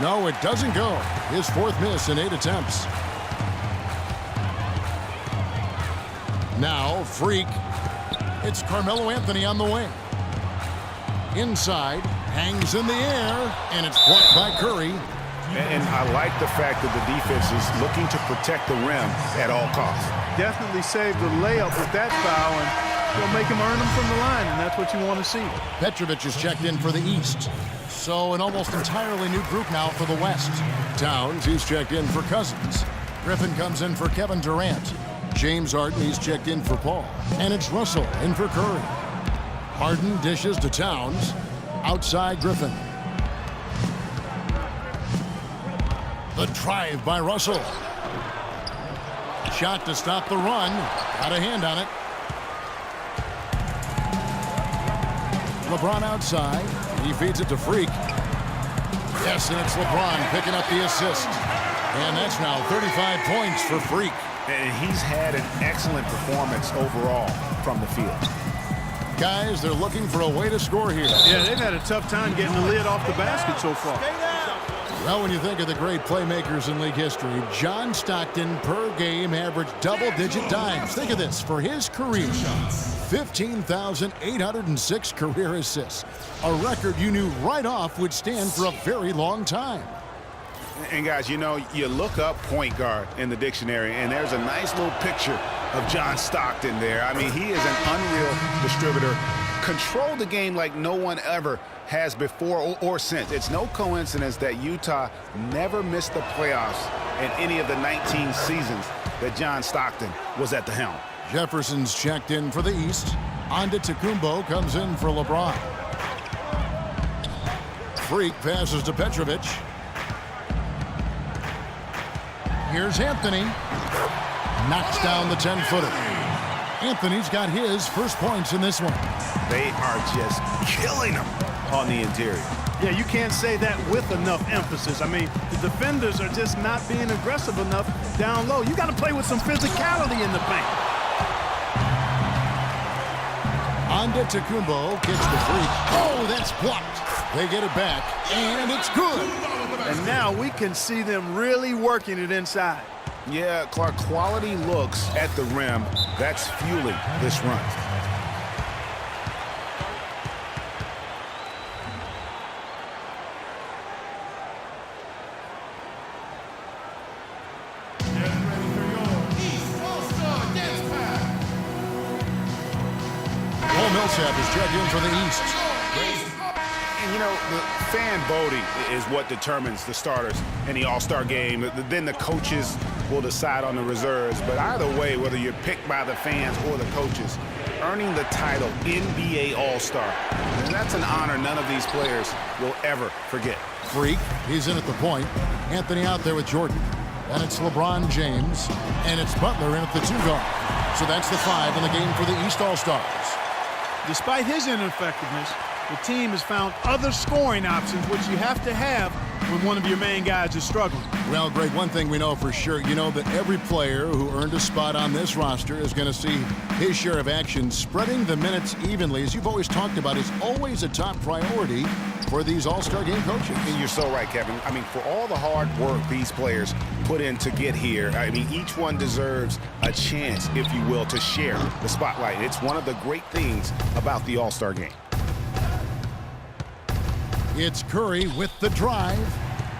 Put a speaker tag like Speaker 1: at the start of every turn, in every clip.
Speaker 1: No, it doesn't go. His fourth miss in 8 attempts. Now, Freak. It's Carmelo Anthony on the wing. Inside, hangs in the air, and it's blocked by Curry.
Speaker 2: And I like the fact that the defense is looking to protect the rim at all costs.
Speaker 3: Definitely saved the layup with that foul, and you'll make him earn them from the line, and that's what you want to see.
Speaker 1: Petrovic is checked in for the East. So an almost entirely new group now for the West. Towns, he's checked in for Cousins. Griffin comes in for Kevin Durant. James Harden, he's checked in for Paul. And it's Russell in for Curry. Harden dishes to Towns. Outside Griffin. The drive by Russell. Shot to stop the run. Got a hand on it. LeBron outside. He feeds it to Freak. Yes, and it's LeBron picking up the assist. And that's now 35 points for Freak.
Speaker 2: And he's had an excellent performance overall from the field.
Speaker 1: Guys, they're looking for a way to score here.
Speaker 3: Yeah, they've had a tough time getting the lid off the basket so far.
Speaker 1: Well, when you think of the great playmakers in league history, John Stockton per game averaged double-digit dimes. Think of this. For his career, 15,806 career assists. A record you knew right off would stand for a very long time.
Speaker 2: And guys, you know, you look up point guard in the dictionary, and there's a nice little picture of John Stockton there. I mean, he is an unreal distributor. Controlled the game like no one ever has before or since. It's no coincidence that Utah never missed the playoffs in any of the 19 seasons that John Stockton was at the helm.
Speaker 1: Jefferson's checked in for the East. Antetokounmpo comes in for LeBron. Freak passes to Petrovic. Here's Anthony. Knocks down the 10-footer. Anthony's got his first points in this one.
Speaker 2: They are just killing them on the interior.
Speaker 3: Yeah, you can't say that with enough emphasis. I mean, the defenders are just not being aggressive enough down low. You got to play with some physicality in the paint.
Speaker 1: Antetokounmpo gets the Freak. Oh, that's blocked. They get it back, and it's good.
Speaker 3: And now we can see them really working it inside.
Speaker 2: Yeah, Clark, quality looks at the rim. That's fueling this run.
Speaker 1: Paul Millsap is checked in for the East.
Speaker 2: And, you know, the fan voting is what determines the starters in the All-Star game. Then the coaches will decide on the reserves. But either way, whether you're picked by the fans or the coaches, earning the title NBA All-Star, and that's an honor none of these players will ever forget.
Speaker 1: Freak, he's in at the point. Anthony out there with Jordan. And it's LeBron James. And it's Butler in at the 2 guard. So that's the 5 in the game for the East All-Stars.
Speaker 3: Despite his ineffectiveness, the team has found other scoring options, which you have to have when one of your main guys is struggling.
Speaker 1: Well, Greg, one thing we know for sure, you know that every player who earned a spot on this roster is going to see his share of action. Spreading the minutes evenly, as you've always talked about, is always a top priority for these All-Star game coaches.
Speaker 2: And you're so right, Kevin. I mean, for all the hard work these players put in to get here, I mean, each one deserves a chance, if you will, to share the spotlight. It's one of the great things about the All-Star game.
Speaker 1: It's Curry with the drive,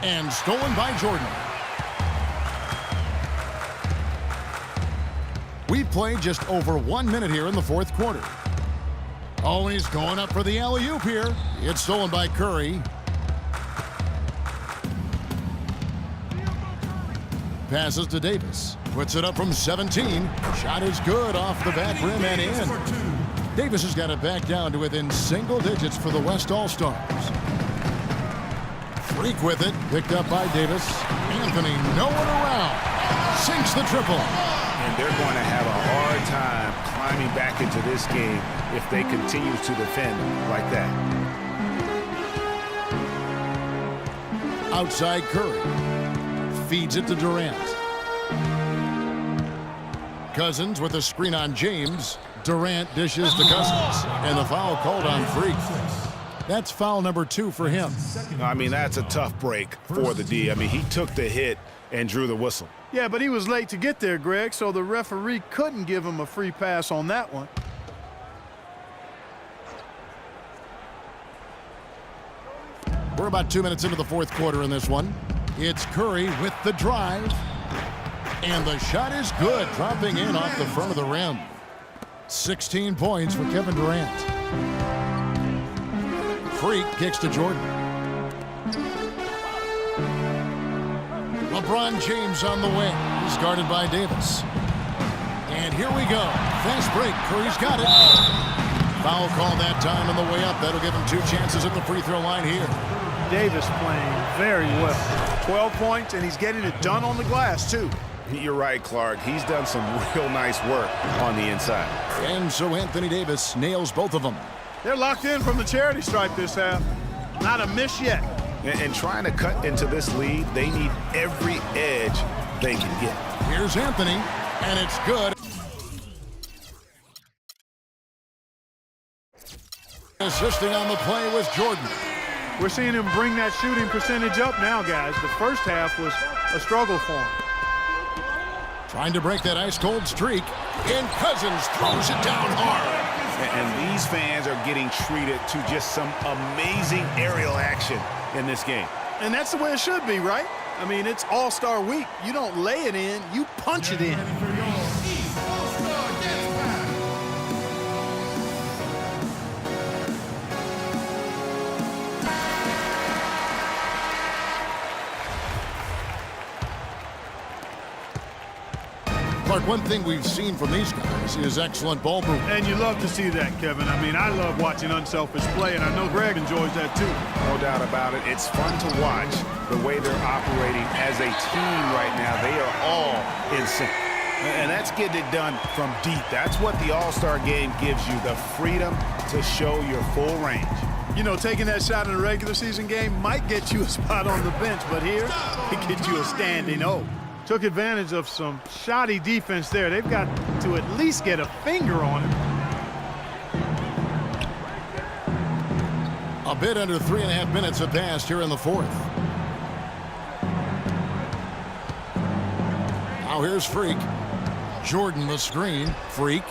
Speaker 1: and stolen by Jordan. We played just over 1 minute here in the fourth quarter. Oh, and he's going up for the alley-oop here. It's stolen by Curry. Passes to Davis. Puts it up from 17. Shot is good off the back rim and in. Davis has got it back down to within single digits for the West All-Stars. Freak with it. Picked up by Davis. Anthony, no one around. Sinks the triple.
Speaker 2: And they're going to have a hard time climbing back into this game if they continue to defend like that.
Speaker 1: Outside Curry. Feeds it to Durant. Cousins with a screen on James. Durant dishes to Cousins. And the foul called on Freak. That's foul number 2 for him.
Speaker 2: I mean, that's a tough break for the D. I mean, he took the hit and drew the whistle.
Speaker 3: Yeah, but he was late to get there, Greg, so the referee couldn't give him a free pass on that one.
Speaker 1: We're about 2 minutes into the fourth quarter in this one. It's Curry with the drive. And the shot is good, dropping in off the front of the rim. 16 points for Kevin Durant. Freak kicks to Jordan. LeBron James on the wing. He's guarded by Davis. And here we go. Fast break. Curry's got it. Foul call that time on the way up. That'll give him 2 chances at the free throw line here.
Speaker 3: Davis playing very well. 12 points, and he's getting it done on the glass, too.
Speaker 2: You're right, Clark. He's done some real nice work on the inside.
Speaker 1: And so Anthony Davis nails both of them.
Speaker 3: They're locked in from the charity stripe this half. Not a miss yet.
Speaker 2: And trying to cut into this lead, they need every edge they can get.
Speaker 1: Here's Anthony, and it's good. Assisting on the play was Jordan.
Speaker 3: We're seeing him bring that shooting percentage up now, guys. The first half was a struggle for him.
Speaker 1: Trying to break that ice-cold streak, and Cousins throws it down hard.
Speaker 2: And these fans are getting treated to just some amazing aerial action in this game.
Speaker 3: And that's the way it should be, right? I mean, it's All-Star Week. You don't lay it in, you punch it in.
Speaker 1: Clark, one thing we've seen from these guys is excellent ball movement.
Speaker 3: And you love to see that, Kevin. I mean, I love watching unselfish play, and I know Greg enjoys that too.
Speaker 2: No doubt about it. It's fun to watch the way they're operating as a team right now. They are all in sync. And that's getting it done from deep. That's what the All-Star game gives you, the freedom to show your full range.
Speaker 3: You know, taking that shot in a regular season game might get you a spot on the bench, but here, it gets you a standing O. Took advantage of some shoddy defense there. They've got to at least get a finger on it.
Speaker 1: A bit under 3.5 minutes have passed here in the fourth. Now here's Freak. Jordan the screen. Freak.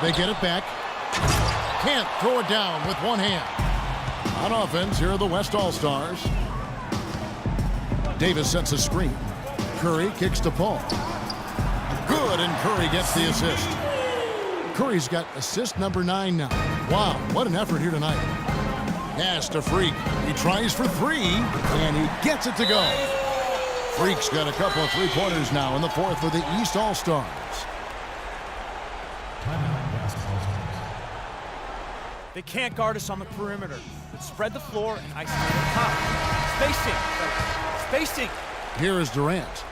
Speaker 1: They get it back. Can't throw it down with one hand. On offense, here are the West All-Stars. Davis sets a screen. Curry kicks to Paul. Good, and Curry gets the assist. Curry's got assist number 9 now. Wow, what an effort here tonight. Pass to Freak. He tries for 3, and he gets it to go. Freak's got a couple of three-pointers now in the fourth for the East All-Stars.
Speaker 4: They can't guard us on the perimeter. Let's spread the floor and isolate the top. Spacing, fellas. Spacing.
Speaker 1: Here is Durant.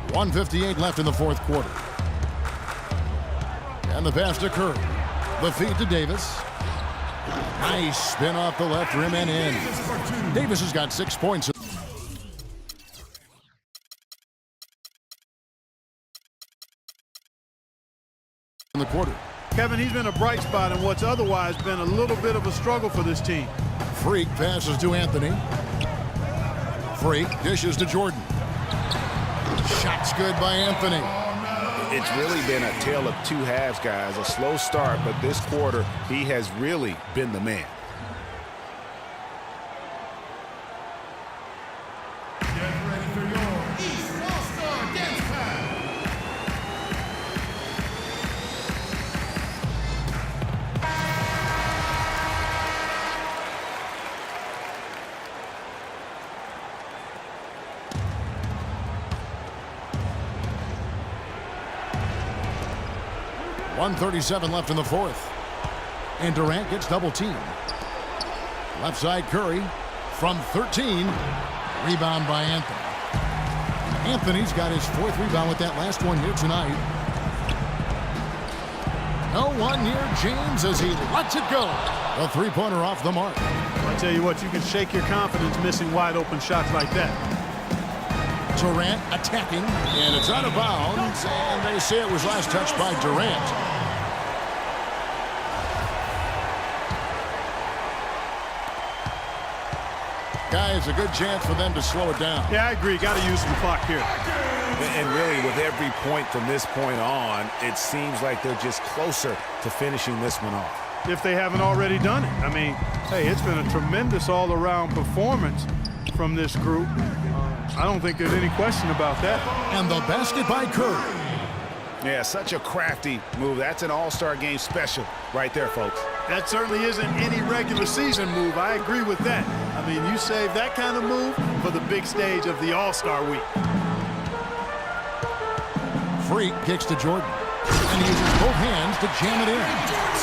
Speaker 1: .158 left in the fourth quarter. And the pass to Curry. The feed to Davis. Nice spin off the left rim and in. Davis has got 6 points in the quarter.
Speaker 3: Kevin, he's been a bright spot in what's otherwise been a little bit of a struggle for this team.
Speaker 1: Freak passes to Anthony. Freak dishes to Jordan. Shot's good by Anthony.
Speaker 2: It's really been a tale of two halves, guys. A slow start, but this quarter, he has really been the man.
Speaker 1: Get ready for your East All-Star Dance Pad. .137 left in the fourth. And Durant gets double teamed. Left side Curry from 13. Rebound by Anthony. Anthony's got his 4th rebound with that last one here tonight. No one near James as he lets it go. A three-pointer off the mark.
Speaker 3: I tell you what, you can shake your confidence missing wide open shots like that.
Speaker 1: Durant attacking, and it's out of bounds, and they say it was last touched by Durant. Guys, a good chance for them to slow it down.
Speaker 3: Yeah, I agree. Got to use some clock here.
Speaker 2: And really, with every point from this point on, it seems like they're just closer to finishing this one off.
Speaker 3: If they haven't already done it. I mean, hey, it's been a tremendous all-around performance from this group. I don't think there's any question about that.
Speaker 1: And the basket by Curry.
Speaker 2: Yeah, such a crafty move. That's an all-star game special right there, folks.
Speaker 3: That certainly isn't any regular season move. I agree with that. I mean, you save that kind of move for the big stage of the All-Star week.
Speaker 1: Freak kicks to Jordan. And he uses both hands to jam it in.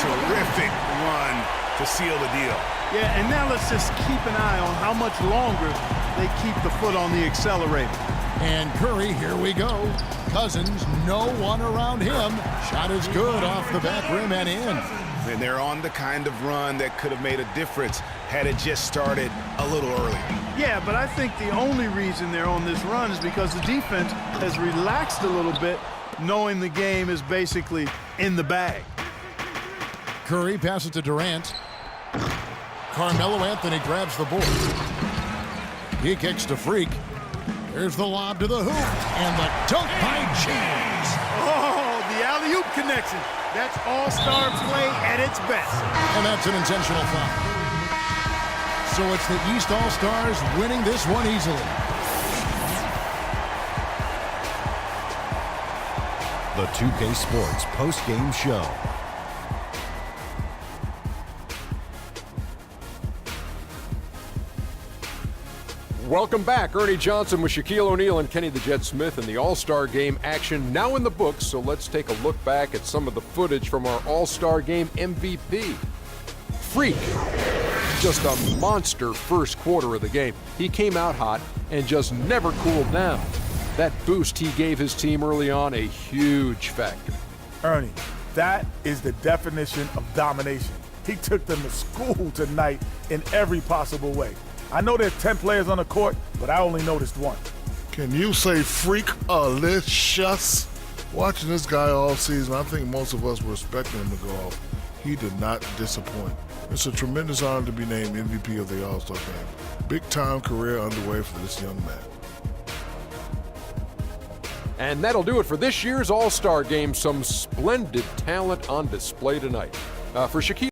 Speaker 2: Terrific run to seal the deal.
Speaker 3: Yeah, and now let's just keep an eye on how much longer they keep the foot on the accelerator.
Speaker 1: And Curry, here we go. Cousins, no one around him. Shot is good off the back rim and in.
Speaker 2: And they're on the kind of run that could have made a difference had it just started a little earlier.
Speaker 3: Yeah, but I think the only reason they're on this run is because the defense has relaxed a little bit, knowing the game is basically in the bag.
Speaker 1: Curry passes to Durant. Carmelo Anthony grabs the board. He kicks to Freak. Here's the lob to the hoop. And the dunk by James.
Speaker 3: Oh, the alley-oop connection. That's all-star play at its best.
Speaker 1: And that's an intentional foul. So it's the East All-Stars winning this one easily.
Speaker 5: The 2K Sports post-game show.
Speaker 6: Welcome back. Ernie Johnson with Shaquille O'Neal and Kenny the Jet Smith in the All-Star Game action now in the books. So let's take a look back at some of the footage from our All-Star Game MVP. Freak. Just a monster first quarter of the game. He came out hot and just never cooled down. That boost he gave his team early on, a huge factor.
Speaker 7: Ernie, that is the definition of domination. He took them to school tonight in every possible way. I know there's 10 players on the court, but I only noticed one.
Speaker 8: Can you say freak-alicious? Watching this guy all season, I think most of us were expecting him to go off. He did not disappoint. It's a tremendous honor to be named MVP of the All-Star Game. Big-time career underway for this young man.
Speaker 6: And that'll do it for this year's All-Star Game. Some splendid talent on display tonight. For Shaquille